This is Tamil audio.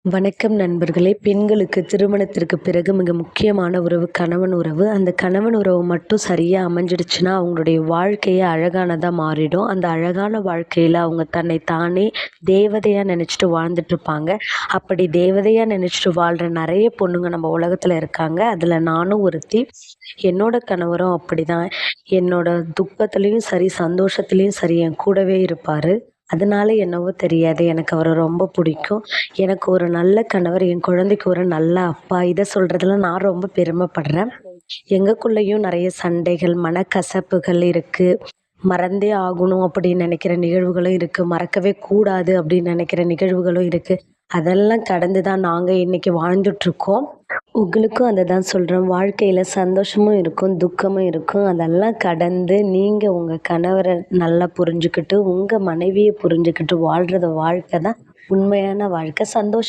வணக்கம் நண்பர்களே! பெண்களுக்கு திருமணத்திற்கு பிறகு மிக முக்கியமான உறவு கணவன் உறவு. அந்த கணவன் உறவு மட்டும் சரியா அமைஞ்சிடுச்சுன்னா, அவங்களுடைய வாழ்க்கையே அழகானதா மாறிடும். அந்த அழகான வாழ்க்கையில அவங்க தன்னை தானே தேவதையா நினைச்சுட்டு வாழ்ந்துட்டுருப்பாங்க. அப்படி தேவதையா நினைச்சுட்டு வாழ்ற நெறைய பொண்ணுங்க நம்ம உலகத்துல இருக்காங்க. அதுல நானும் ஒருத்தி. என்னோட கணவரும் அப்படிதான். என்னோட துக்கத்துலயும் சரி, சந்தோஷத்துலயும் சரி என் கூடவே இருப்பாரு. அதனால என்னவோ தெரியாது, எனக்கு அவர ரொம்ப பிடிக்கும். எனக்கு ஒரு நல்ல கணவர், என் குழந்தைக்கு ஒரு நல்ல அப்பா. இத சொல்றதுல நான் ரொம்ப பெருமைப்படுறேன். எங்கக்குள்ளேயும் நெறைய சண்டைகள், மனக்கசப்புகள் இருக்கு. மறந்தே ஆகணும் அப்படின்னு நெனைக்கிற நிகழ்வுகளும் இருக்கு. மறக்கவே கூடாது அப்படின்னு நெனைக்கிற நிகழ்வுகளும் இருக்கு. அதெல்லாம் கடந்து தான் நாங்க இன்னைக்கு வாழ்ந்துட்டுருக்கோம். உங்களுக்கும் அத தான் சொல்றேன். வாழ்க்கையில சந்தோஷமும் இருக்கும், துக்கமும் இருக்கும். அதெல்லாம் கடந்து நீங்க உங்க கணவர நல்லா புரிஞ்சுக்கிட்டு, உங்க மனைவிய புரிஞ்சுக்கிட்டு வாழ்றது வாழ்க்கை தான் உண்மையான வாழ்க்கை. சந்தோஷம்